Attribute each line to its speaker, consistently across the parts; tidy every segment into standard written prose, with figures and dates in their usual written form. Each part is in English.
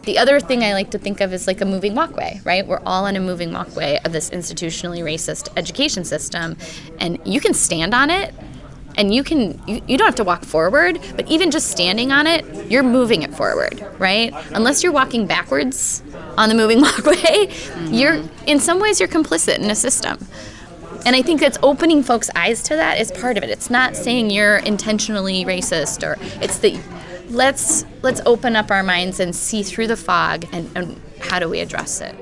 Speaker 1: The other thing I like to think of is like a moving walkway, right? We're all on a moving walkway of this institutionally racist education system, and you can stand on it, and you don't have to walk forward, but even just standing on it, you're moving it forward, right? Unless you're walking backwards on the moving walkway, you're in some ways you're complicit in a system. And I think that's opening folks' eyes to that is part of it. It's not saying you're intentionally racist, or it's that let's open up our minds and see through the fog, and how do we address it?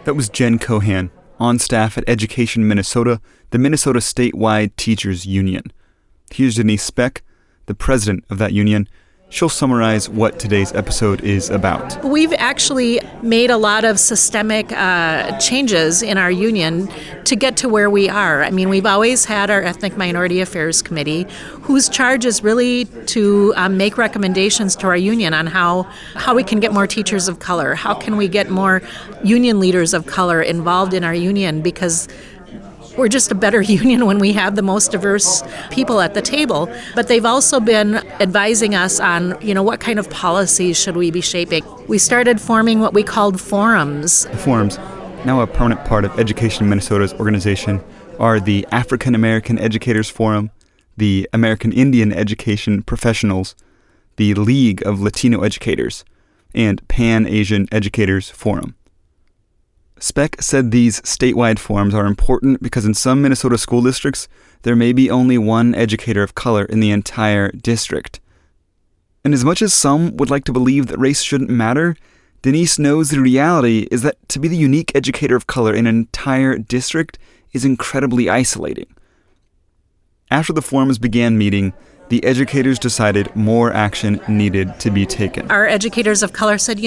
Speaker 2: That was Jen Cohan, on staff at Education Minnesota, the Minnesota statewide teachers union. Here's Denise Speck, the president of that union. She'll summarize what today's episode is about.
Speaker 3: We've actually made a lot of systemic changes in our union to get to where we are. I mean, we've always had our Ethnic Minority Affairs Committee, whose charge is really to make recommendations to our union on how we can get more teachers of color, how can we get more union leaders of color involved in our union, because we're just a better union when we have the most diverse people at the table. But they've also been advising us on, what kind of policies should we be shaping. We started forming what we called forums.
Speaker 2: The forums, now a permanent part of Education Minnesota's organization, are the African American Educators Forum, the American Indian Education Professionals, the League of Latino Educators, and Pan Asian Educators Forum. Speck said these statewide forums are important because in some Minnesota school districts, there may be only one educator of color in the entire district. And as much as some would like to believe that race shouldn't matter, Denise knows the reality is that to be the unique educator of color in an entire district is incredibly isolating. After the forums began meeting, the educators decided more action needed to be taken.
Speaker 3: Our educators of color said,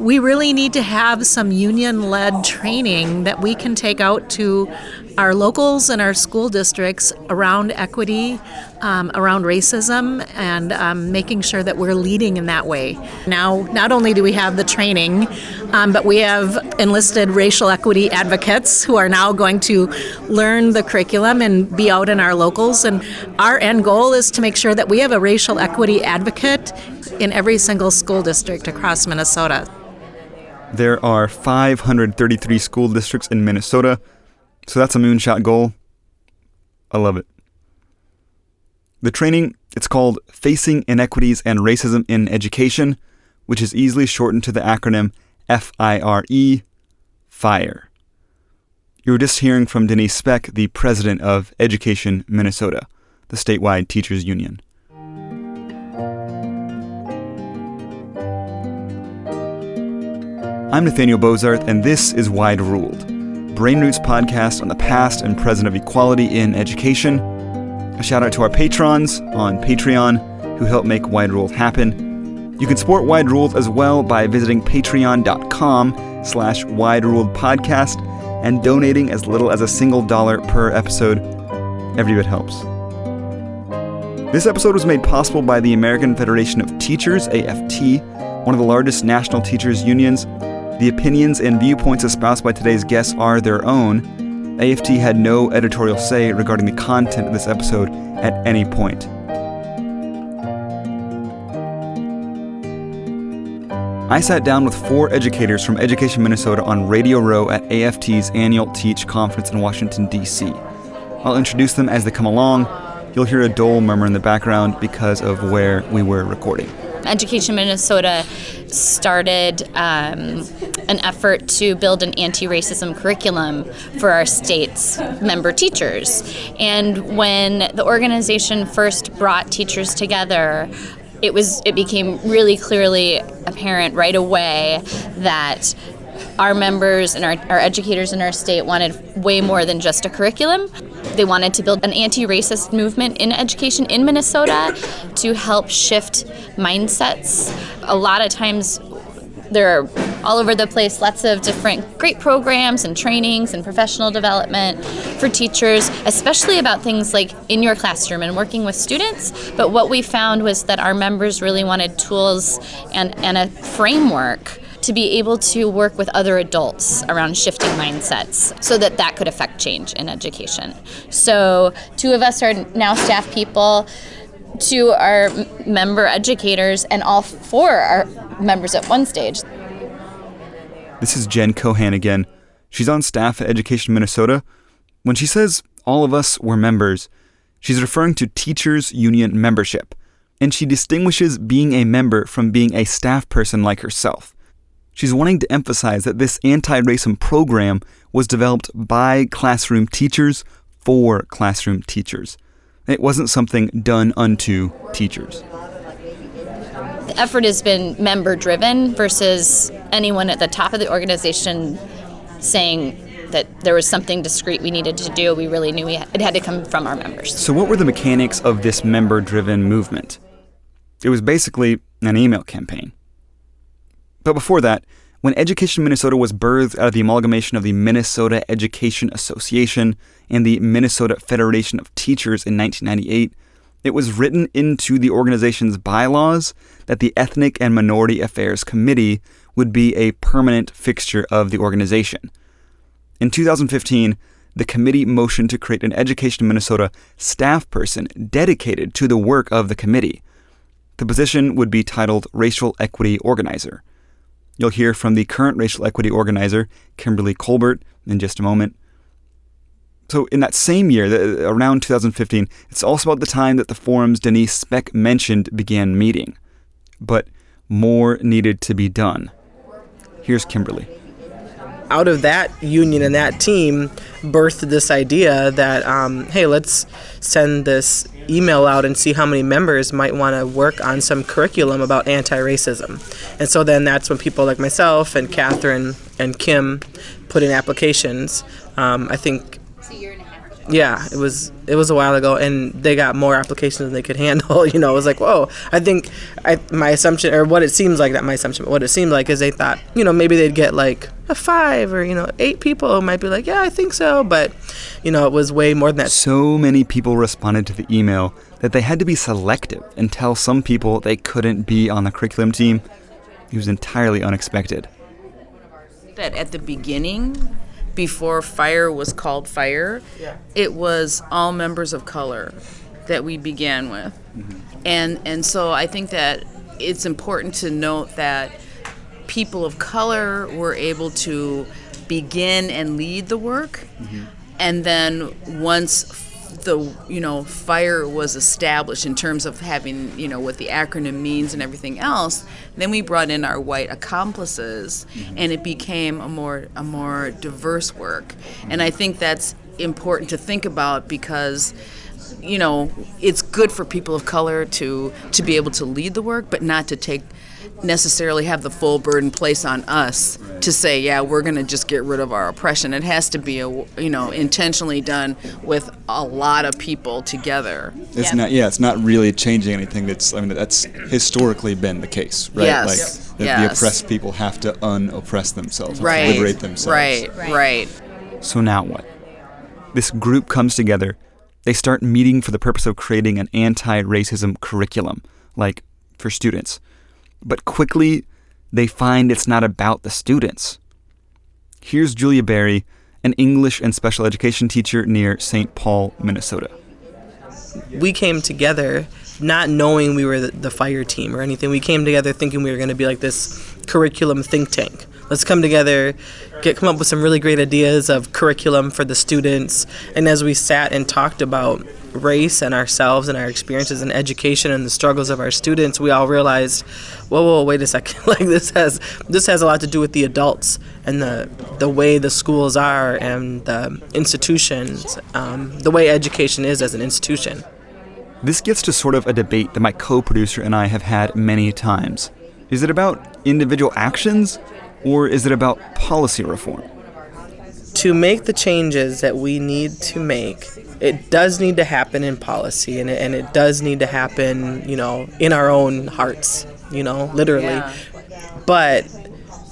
Speaker 3: we really need to have some union-led training that we can take out to our locals and our school districts around equity, around racism, and making sure that we're leading in that way. Now, not only do we have the training, but we have enlisted racial equity advocates who are now going to learn the curriculum and be out in our locals. And our end goal is to make sure that we have a racial equity advocate in every single school district across Minnesota.
Speaker 2: There are 533 school districts in Minnesota, so that's a moonshot goal. I love it. The training, it's called Facing Inequities and Racism in Education, which is easily shortened to the acronym FIRE, FIRE. You were just hearing from Denise Speck, the president of Education Minnesota, the statewide teachers union. I'm Nathaniel Bozarth, and this is Wide Ruled, Brain Roots podcast on the past and present of equality in education. A shout out to our patrons on Patreon who help make Wide Ruled happen. You can support Wide Ruled as well by visiting patreon.com/Wide Ruled podcast and donating as little as $1 per episode. Every bit helps. This episode was made possible by the American Federation of Teachers, AFT, one of the largest national teachers unions. The opinions and viewpoints espoused by today's guests are their own. AFT had no editorial say regarding the content of this episode at any point. I sat down with 4 educators from Education Minnesota on Radio Row at AFT's annual Teach conference in Washington, D.C. I'll introduce them as they come along. You'll hear a dull murmur in the background because of where we were recording.
Speaker 1: Education Minnesota started an effort to build an anti-racism curriculum for our state's member teachers. And when the organization first brought teachers together, it became really clearly apparent right away that our members and our educators in our state wanted way more than just a curriculum. They wanted to build an anti-racist movement in education in Minnesota to help shift mindsets. A lot of times there are all over the place lots of different great programs and trainings and professional development for teachers, especially about things like in your classroom and working with students. But what we found was that our members really wanted tools and a framework to be able to work with other adults around shifting mindsets so that could affect change in education. So 2 of us are now staff people, 2 are member educators, and all 4 are members at one stage.
Speaker 2: This is Jen Cohan again. She's on staff at Education Minnesota. When she says all of us were members, she's referring to teachers' union membership, and she distinguishes being a member from being a staff person like herself. She's wanting to emphasize that this anti-racism program was developed by classroom teachers for classroom teachers. It wasn't something done unto teachers.
Speaker 1: The effort has been member-driven versus anyone at the top of the organization saying that there was something discrete we needed to do. We really knew it had to come from our members.
Speaker 2: So what were the mechanics of this member-driven movement? It was basically an email campaign. But before that, when Education Minnesota was birthed out of the amalgamation of the Minnesota Education Association and the Minnesota Federation of Teachers in 1998, it was written into the organization's bylaws that the Ethnic and Minority Affairs Committee would be a permanent fixture of the organization. In 2015, the committee motioned to create an Education Minnesota staff person dedicated to the work of the committee. The position would be titled Racial Equity Organizer. You'll hear from the current Racial Equity Organizer, Kimberly Colbert, in just a moment. So in that same year, around 2015, it's also about the time that the forums Denise Speck mentioned began meeting. But more needed to be done. Here's Kimberly.
Speaker 4: Out of that union and that team birthed this idea that, hey, let's send this email out and see how many members might want to work on some curriculum about anti-racism. And so then that's when people like myself and Catherine and Kim put in applications. I think, yeah, it was a while ago, and they got more applications than they could handle. It was like, whoa. I think my assumption, or what it seems like, not my assumption, but what it seemed like is they thought, maybe they'd get like a 5 or 8 people who might be like, yeah, I think so, but it was way more than that.
Speaker 2: So many people responded to the email that they had to be selective and tell some people they couldn't be on the curriculum team. It was entirely unexpected.
Speaker 5: That at the beginning, before FIRE was called FIRE, it was all members of color that we began with. Mm-hmm. And so I think that it's important to note that people of color were able to begin and lead the work. Mm-hmm. And then once the FIRE was established in terms of having what the acronym means and everything else, then we brought in our white accomplices, and it became a more diverse work. And I think that's important to think about because it's good for people of color to be able to lead the work, but not to necessarily have the full burden placed on us to say, yeah, we're going to just get rid of our oppression. It has to be intentionally done with a lot of people together.
Speaker 2: It's not really changing anything. That's historically been the case, right?
Speaker 5: Yes.
Speaker 2: The oppressed people have to unoppress themselves,
Speaker 5: right.
Speaker 2: Liberate themselves.
Speaker 5: Right.
Speaker 2: So now what? This group comes together. They start meeting for the purpose of creating an anti-racism curriculum, like for students. But quickly, they find it's not about the students. Here's Julia Berry, an English and special education teacher near St. Paul, Minnesota.
Speaker 4: We came together not knowing we were the FIRE team or anything. We came together thinking we were going to be like this curriculum think tank. Let's come together, come up with some really great ideas of curriculum for the students. And as we sat and talked about race and ourselves and our experiences in education and the struggles of our students, we all realized, whoa, wait a second. This has a lot to do with the adults and the way the schools are and the institutions, the way education is as an institution.
Speaker 2: This gets to sort of a debate that my co-producer and I have had many times. Is it about individual actions, or is it about policy reform?
Speaker 4: To make the changes that we need to make, it does need to happen in policy, and it does need to happen, in our own hearts, literally.
Speaker 5: Yeah.
Speaker 4: But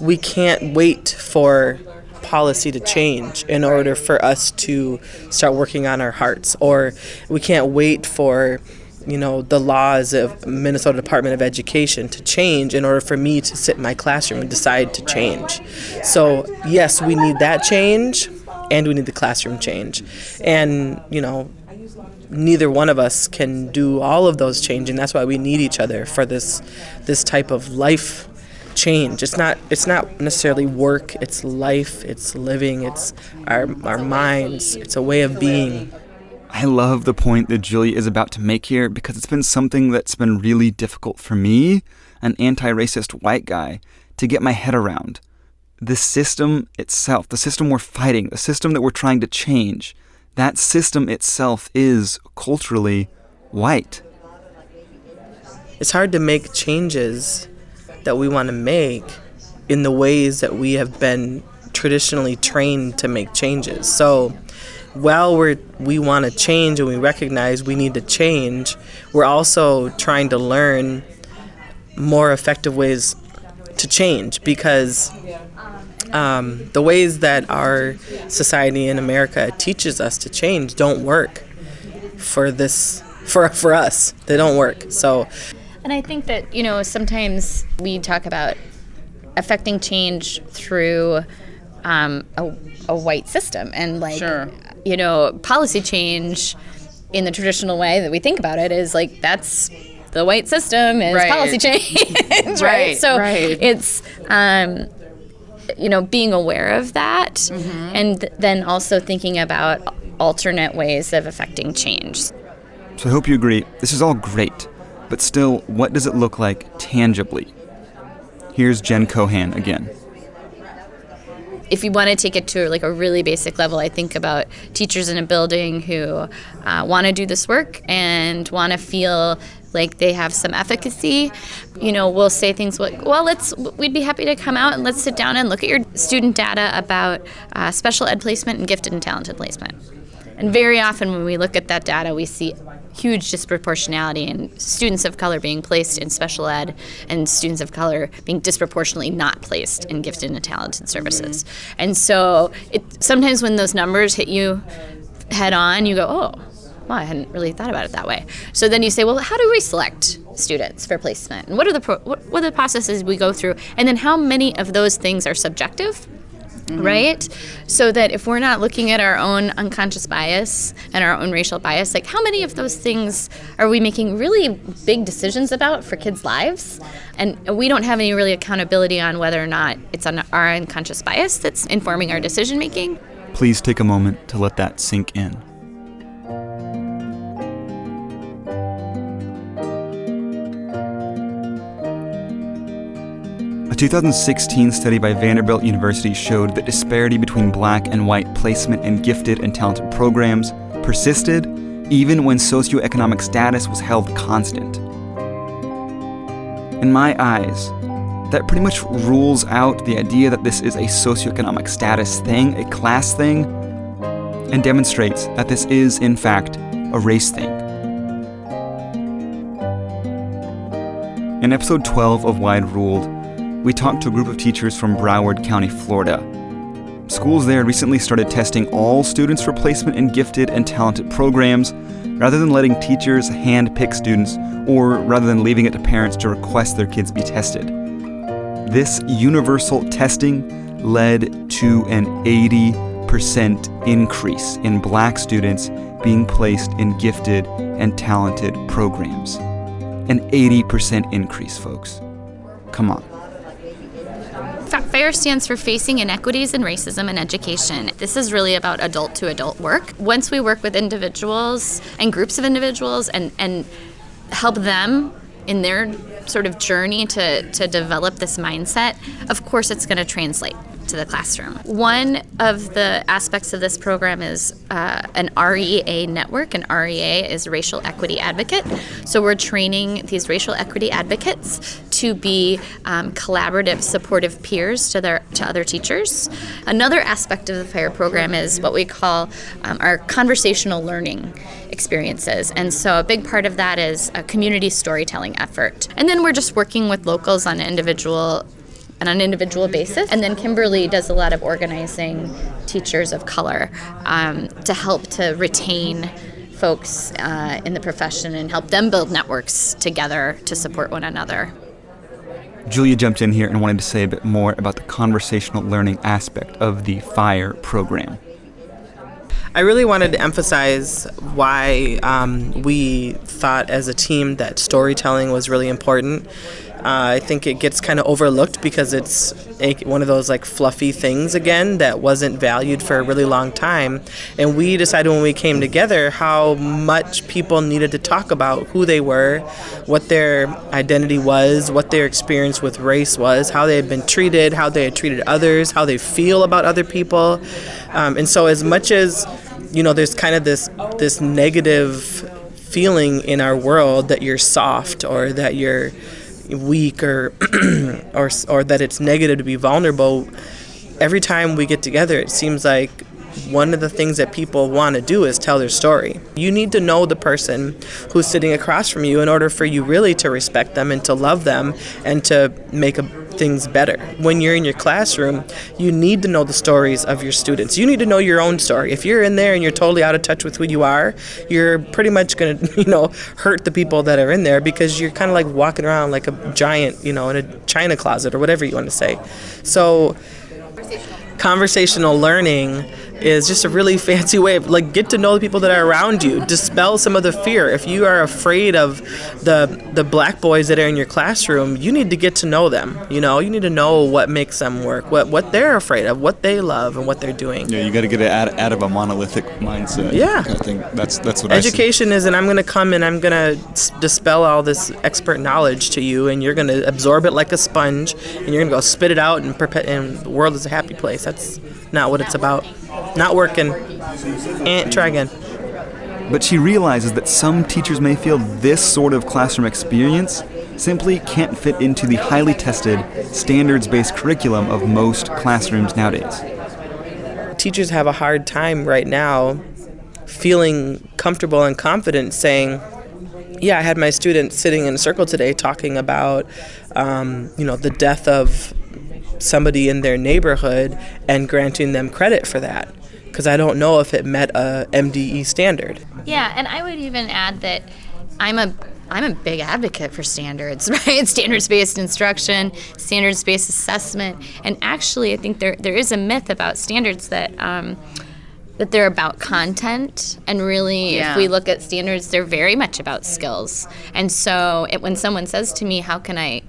Speaker 4: we can't wait for policy to change in order for us to start working on our hearts, or we can't wait for the laws of Minnesota Department of Education to change in order for me to sit in my classroom and decide to change. So yes, we need that change, and we need the classroom change. And, neither one of us can do all of those change, and that's why we need each other for this type of life change. It's not necessarily work, it's life, it's living, it's our minds, it's a way of being.
Speaker 2: I love the point that Julia is about to make here because it's been something that's been really difficult for me, an anti-racist white guy, to get my head around. The system itself, the system we're fighting, the system that we're trying to change, that system itself is culturally white.
Speaker 4: It's hard to make changes that we want to make in the ways that we have been traditionally trained to make changes. So while we want to change and we recognize we need to change, we're also trying to learn more effective ways to change, because the ways that our society in America teaches us to change don't work for us. They don't work. So,
Speaker 1: and I think that, sometimes we talk about affecting change through a white system, and
Speaker 5: Sure.
Speaker 1: Policy change in the traditional way that we think about it is like, that's the white system is
Speaker 5: Right.
Speaker 1: policy change, right?
Speaker 5: Right,
Speaker 1: So
Speaker 5: right.
Speaker 1: it's being aware of that, and then also thinking about alternate ways of affecting change.
Speaker 2: So I hope you agree, this is all great, but still, what does it look like tangibly? Here's Jen Cohan again.
Speaker 1: If you want to take it to a really basic level, I think about teachers in a building who want to do this work and want to feel like they have some efficacy. We'll say things like, well, we'd be happy to come out and let's sit down and look at your student data about special ed placement and gifted and talented placement. And very often when we look at that data, we see huge disproportionality in students of color being placed in special ed and students of color being disproportionately not placed in gifted and talented services. And so sometimes when those numbers hit you head on, you go, oh, well, I hadn't really thought about it that way. So then you say, well, how do we select students for placement? And what are the processes we go through? And then how many of those things are subjective? Right? So that if we're not looking at our own unconscious bias and our own racial bias, how many of those things are we making really big decisions about for kids' lives? And we don't have any really accountability on whether or not it's on our unconscious bias that's informing our decision making.
Speaker 2: Please take a moment to let that sink in. A 2016 study by Vanderbilt University showed that disparity between black and white placement in gifted and talented programs persisted even when socioeconomic status was held constant. In my eyes, that pretty much rules out the idea that this is a socioeconomic status thing, a class thing, and demonstrates that this is, in fact, a race thing. In episode 12 of Wide Ruled, we talked to a group of teachers from Broward County, Florida. Schools there recently started testing all students for placement in gifted and talented programs, rather than letting teachers hand-pick students, or rather than leaving it to parents to request their kids be tested. This universal testing led to an 80% increase in black students being placed in gifted and talented programs. An 80% increase, folks. Come on.
Speaker 1: FAIR stands for Facing Inequities and Racism in Education. This is really about adult-to-adult work. Once we work with individuals and groups of individuals and help them in their sort of journey to develop this mindset, of course it's going to translate to the classroom. One of the aspects of this program is an REA network, and REA is Racial Equity Advocate. So we're training these racial equity advocates to be collaborative, supportive peers to other teachers. Another aspect of the FAIR program is what we call our conversational learning experiences. And so a big part of that is a community storytelling effort. And then we're just working with locals on an individual basis. And then Kimberly does a lot of organizing teachers of color to help to retain folks in the profession and help them build networks together to support one another.
Speaker 2: Julia jumped in here and wanted to say a bit more about the conversational learning aspect of the FIRE program.
Speaker 4: I really wanted to emphasize why we thought as a team that storytelling was really important. I think it gets kind of overlooked because it's one of those like fluffy things again that wasn't valued for a really long time. And we decided when we came together how much people needed to talk about who they were, what their identity was, what their experience with race was, how they had been treated, how they had treated others, how they feel about other people. And so as much as, there's kind of this negative feeling in our world that you're soft or that you're weak or that it's negative to be vulnerable, every time we get together it seems like one of the things that people want to do is tell their story. You need to know the person who's sitting across from you in order for you really to respect them and to love them and to make things better. When you're in your classroom, you need to know the stories of your students. You need to know your own story. If you're in there and you're totally out of touch with who you are, you're pretty much going to, hurt the people that are in there because you're kind of like walking around like a giant, in a china closet or whatever you want to say. So conversational learning is just a really fancy way of get to know the people that are around you, dispel some of the fear. If you are afraid of the black boys that are in your classroom, you need to get to know them. You need to know what makes them work, what they're afraid of, what they love, and what they're doing.
Speaker 2: Yeah, you got to get it out of a monolithic mindset.
Speaker 4: Yeah,
Speaker 2: I think that's what
Speaker 4: education is, and I'm going to come and I'm going to dispel all this expert knowledge to you, and you're going to absorb it like a sponge, and you're going to go spit it out, and the world is a happy place. That's not what it's about. Not working. Try again.
Speaker 2: But she realizes that some teachers may feel this sort of classroom experience simply can't fit into the highly tested, standards-based curriculum of most classrooms nowadays.
Speaker 4: Teachers have a hard time right now feeling comfortable and confident saying, yeah, I had my students sitting in a circle today talking about, the death of somebody in their neighborhood and granting them credit for that, because I don't know if it met a MDE standard.
Speaker 1: Yeah, and I would even add that I'm a big advocate for standards, right? Standards-based instruction, standards-based assessment, and actually I think there is a myth about standards that they're about content, and really if we look at standards, they're very much about skills. And so when someone says to me, how can I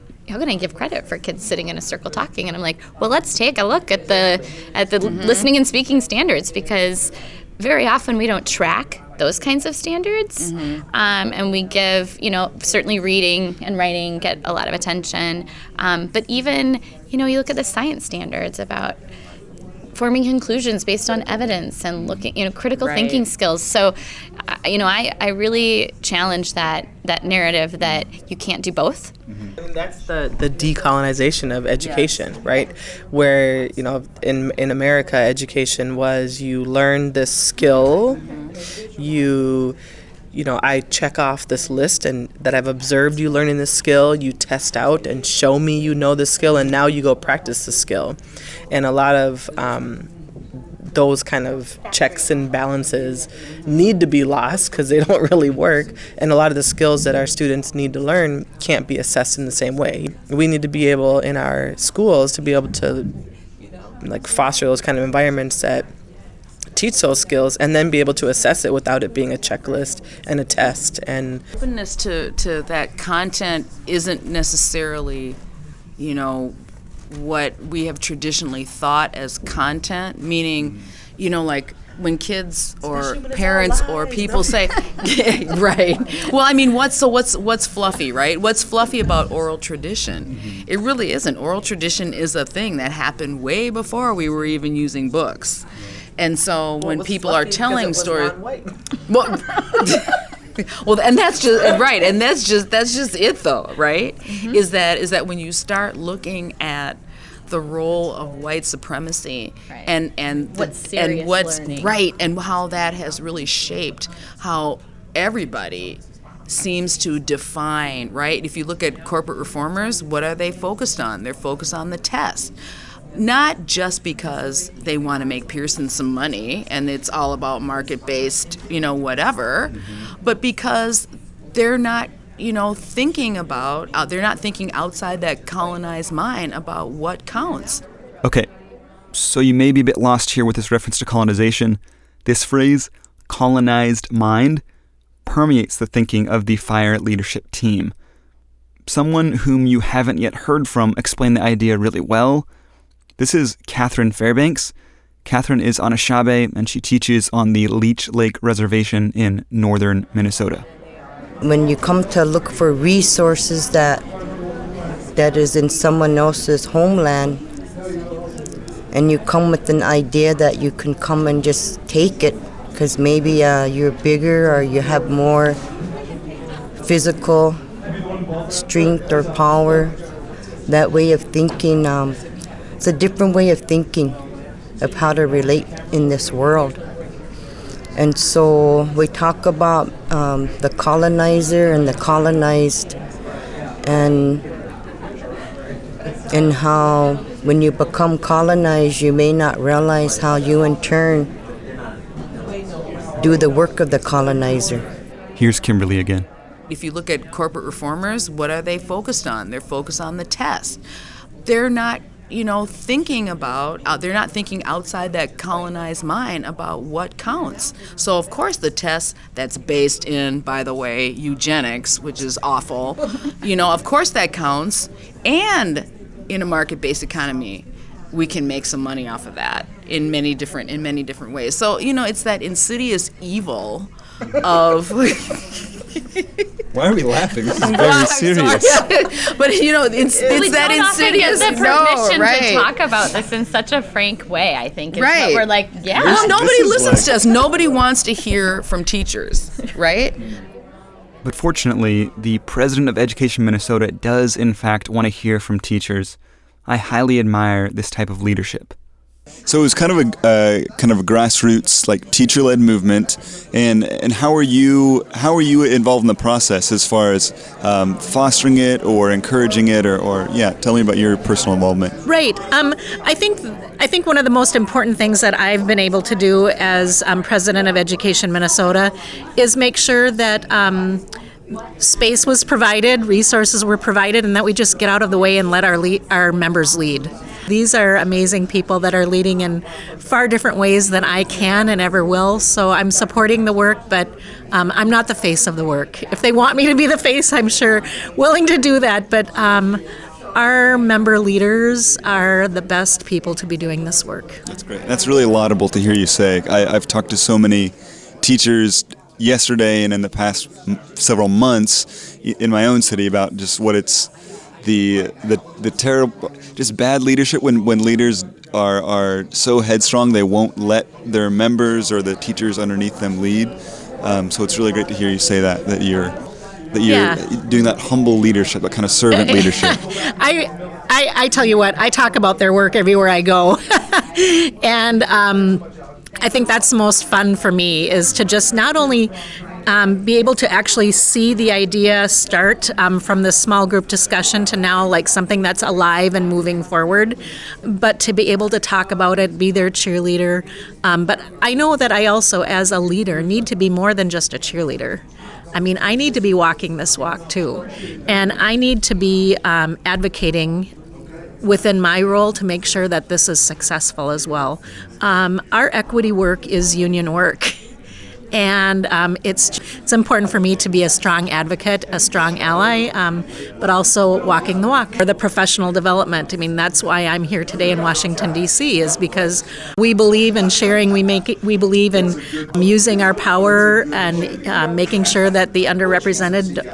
Speaker 1: give credit for kids sitting in a circle talking? And I'm like, well, let's take a look at the listening and speaking standards, because very often we don't track those kinds of standards. And we give, certainly reading and writing get a lot of attention. But even, you look at the science standards about forming conclusions based on evidence and looking, critical thinking skills. So, I really challenge that narrative that you can't do both.
Speaker 4: I mean, that's the decolonization of education, right? Where, in America, education was you learn this skill, I check off this list and that I've observed you learning this skill, you test out and show me you know the skill, and now you go practice the skill. And a lot of those kind of checks and balances need to be lost because they don't really work. And a lot of the skills that our students need to learn can't be assessed in the same way. We need to be able in our schools to be able to foster those kind of environments that teach those skills and then be able to assess it without it being a checklist and a test. And
Speaker 5: openness to that content isn't necessarily, what we have traditionally thought as content, meaning, when kids or parents or people say, right. Well, I mean, what's fluffy, right? What's fluffy about oral tradition? It really isn't. Oral tradition is a thing that happened way before we were even using books. And so when people are telling stories, well, and that's just right, and that's just it though, right? Is that when you start looking at the role of white supremacy and what's
Speaker 1: learning.
Speaker 5: Right, and how that has really shaped how everybody seems to define, right? If you look at corporate reformers, what are they focused on? They're focused on the test. Not just because they want to make Pearson some money and it's all about market-based, whatever, but because they're not, thinking outside that colonized mind about what counts.
Speaker 2: Okay, so you may be a bit lost here with this reference to colonization. This phrase, colonized mind, permeates the thinking of the FIRE leadership team. someone whom you haven't yet heard from explain the idea really well. This is Catherine Fairbanks. Catherine is Anishinaabe, and she teaches on the Leech Lake Reservation in northern Minnesota.
Speaker 6: When you come to look for resources that is in someone else's homeland, and you come with an idea that you can come and just take it, because maybe you're bigger or you have more physical strength or power. That way of thinking, it's a different way of thinking of how to relate in this world. And so we talk about the colonizer and the colonized, and how when you become colonized, you may not realize how you in turn do the work of the colonizer.
Speaker 2: Here's Kimberly again.
Speaker 5: If you look at corporate reformers, what are they focused on? They're focused on the test. They're not thinking outside that colonized mind about what counts. So, of course, the test that's based in, by the way, eugenics, which is awful, of course that counts. And in a market-based economy, we can make some money off of that in many different ways. So, it's that insidious evil of...
Speaker 2: Why are we laughing? This is very serious.
Speaker 5: But it's that insidious.
Speaker 1: Get the permission to talk about this in such a frank way. I think is what we're like. Yeah.
Speaker 5: Well, nobody listens to us. Nobody wants to hear from teachers, right?
Speaker 2: But fortunately, the president of Education Minnesota does in fact want to hear from teachers. I highly admire this type of leadership.
Speaker 7: So it was kind of a grassroots, like teacher-led movement, and how are you involved in the process as far as fostering it or encouraging it, or tell me about your personal involvement.
Speaker 3: Right. I think one of the most important things that I've been able to do as president of Education Minnesota is make sure that space was provided, resources were provided, and that we just get out of the way and let our members lead. These are amazing people that are leading in far different ways than I can and ever will, so I'm supporting the work, but I'm not the face of the work. If they want me to be the face, I'm sure willing to do that, but our member leaders are the best people to be doing this work.
Speaker 7: That's great. That's really laudable to hear you say. I've talked to so many teachers yesterday and in the past several months in my own city about just what it's the terrible, just bad leadership when leaders are so headstrong they won't let their members or the teachers underneath them lead. So it's really great to hear you say that you're doing that humble leadership, that kind of servant leadership.
Speaker 3: I tell you what, I talk about their work everywhere I go, and I think that's the most fun for me, is to just not only be able to actually see the idea start from this small group discussion to now like something that's alive and moving forward, but to be able to talk about it, be their cheerleader. But I know that I also, as a leader, need to be more than just a cheerleader. I mean, I need to be walking this walk too, and I need to be advocating within my role to make sure that this is successful as well. Our equity work is union work. And it's important for me to be a strong advocate, a strong ally, but also walking the walk. For the professional development, I mean, that's why I'm here today in Washington, D.C., is because we believe in sharing, we believe in using our power and making sure that the underrepresented,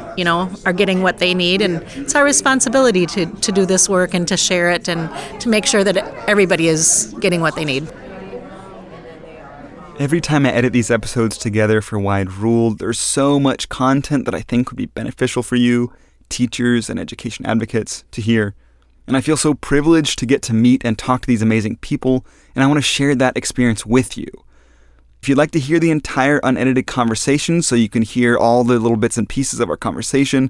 Speaker 3: are getting what they need. And it's our responsibility to do this work and to share it and to make sure that everybody is getting what they need.
Speaker 2: Every time I edit these episodes together for Wide Rule, there's so much content that I think would be beneficial for you, teachers and education advocates, to hear. And I feel so privileged to get to meet and talk to these amazing people, and I want to share that experience with you. If you'd like to hear the entire unedited conversation so you can hear all the little bits and pieces of our conversation,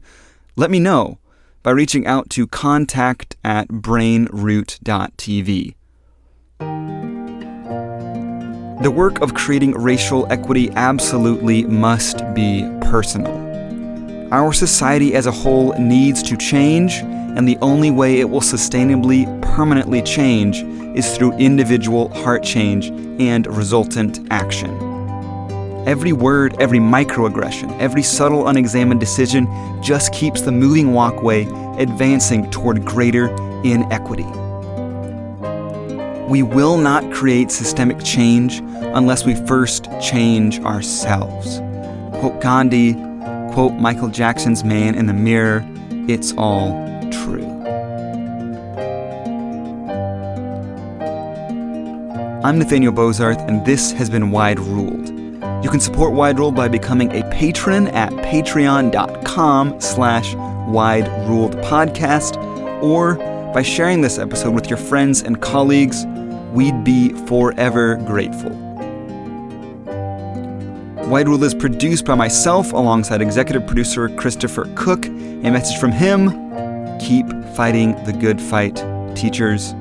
Speaker 2: let me know by reaching out to contact@brainroot.tv. The work of creating racial equity absolutely must be personal. Our society as a whole needs to change, and the only way it will sustainably, permanently change is through individual heart change and resultant action. Every word, every microaggression, every subtle unexamined decision just keeps the moving walkway advancing toward greater inequity. We will not create systemic change unless we first change ourselves. Quote Gandhi, quote Michael Jackson's Man in the Mirror, it's all true. I'm Nathaniel Bozarth, and this has been Wide Ruled. You can support Wide Ruled by becoming a patron at patreon.com/Wide Ruled Podcast, or by sharing this episode with your friends and colleagues. We'd be forever grateful. Wide Ruled is produced by myself alongside executive producer Christopher Cook. A message from him: keep fighting the good fight, teachers.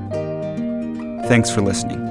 Speaker 2: Thanks for listening.